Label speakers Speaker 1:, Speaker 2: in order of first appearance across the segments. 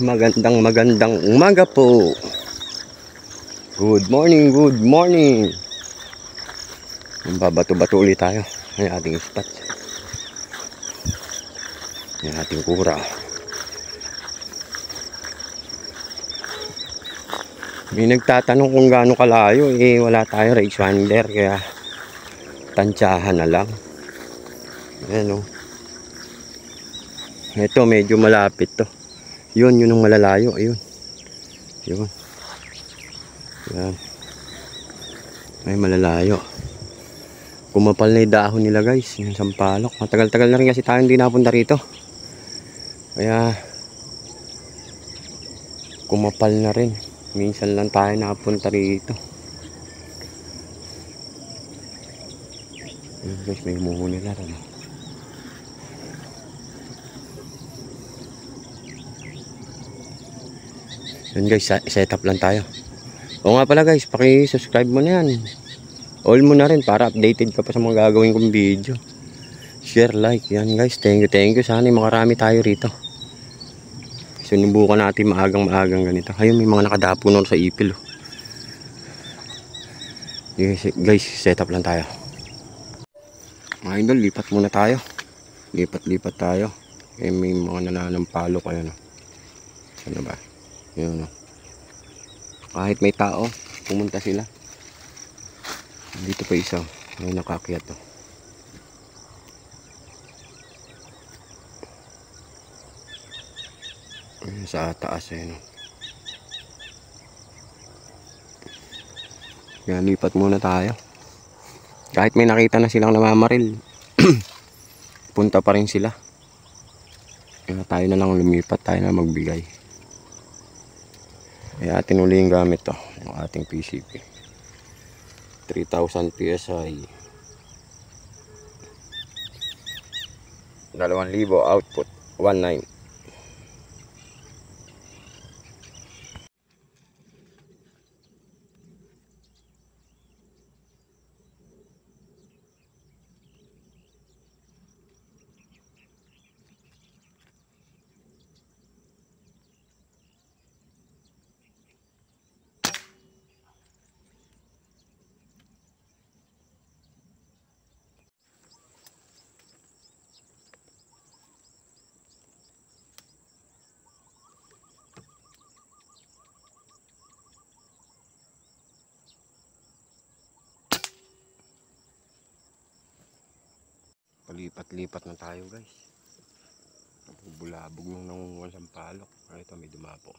Speaker 1: Magandang umaga po. Good morning, good morning. Babato-bato ulit tayo. Ay ating spot. Ay ating kura. May nagtatanong kung gaano kalayo. Wala tayo race wander. Kaya tansyahan na lang. Ayan o. Ito medyo malapit to. Yun yung malalayo. Ayun. Yun. Yan. Ay malalayo. Kumapal na yung dahon nila guys. Yung sampalok. Matagal-tagal na rin kasi tayo hindi napunta rito. Kaya kumapal na rin. Minsan lang tayo napunta rito. Ayun guys, may muho nila rin. Yun guys, set up lang tayo. O nga pala guys, paki-subscribe mo na yan. All mo na rin para updated ka pa sa mga gagawin kong video. Share, like, yan guys. Thank you. Sana makarami tayo rito. Sinubukan natin maagang ganito. Ayun, may mga nakadapo na sa ipil. Guys, set up lang tayo. Mga idol, lipat muna tayo. Lipat tayo. May mga nananampalo kayo. No? Ano ba? Yun, no? Kahit may tao, pumunta sila. Dito pa isa. May nakakyat to. Sa taas no? Kaya lipat muna tayo. Kahit may nakita na silang namamaril, punta pa rin sila. Kaya tayo na lang lumipat, tayo na magbigay. Kaya atin uli yung gamit to, yung ating PCP 3000 PSI 2,000 output 19. Palipat na tayo guys. Bulabog nung nangunguhan sa palok. Ito may dumapo.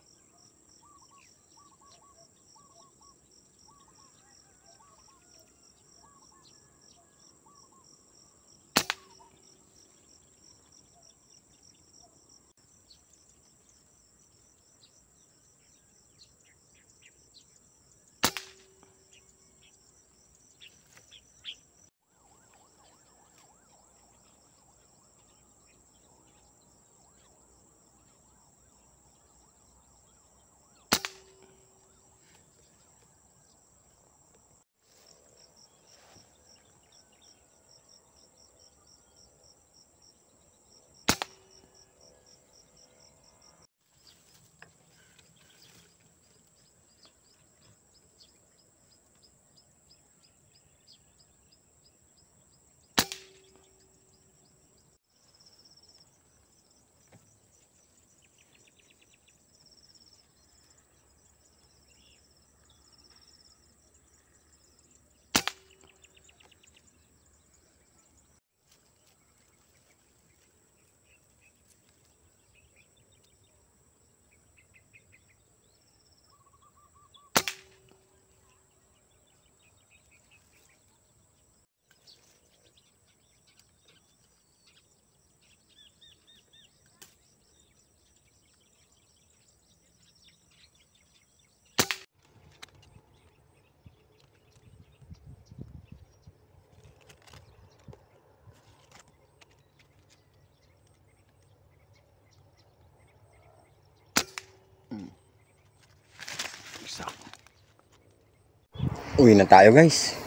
Speaker 1: Uwi na tayo guys.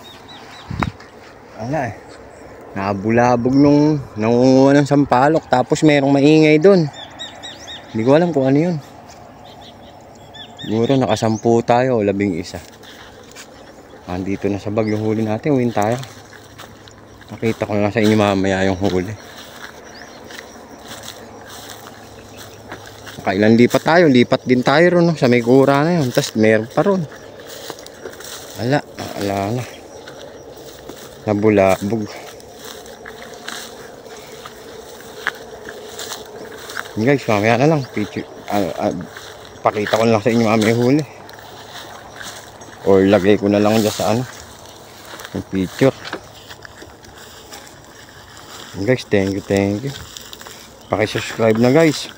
Speaker 1: Wala Nabulabog nung nangunguha ng sampalok. Tapos merong maingay dun. Hindi ko alam kung ano yun. Siguro nakasampu tayo o 11. Andito na sa bag yung huli natin. Uwin tayo. Nakita ko na sa inyo mamaya yung huli. Kailan lipat tayo? Lipat din tayo ron, no? Sa may kura na yun. Tapos meron pa ron. Ala na. Nabulabog. Guys, mamaya na lang. Pakita ko na lang sa inyo mamaya yung huli. Or lagay ko na lang dyan sa yung picture. Guys, thank you. Paki-subscribe na guys.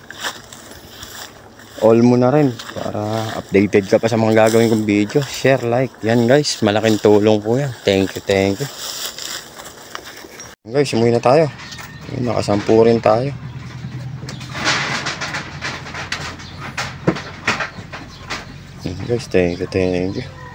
Speaker 1: All mo na rin para updated ka pa sa mga gagawin kong video. Share, like. Yan guys, malaking tulong po yan. Thank you. Guys, umuwi na tayo. Nakasampu rin tayo. Guys, thank you.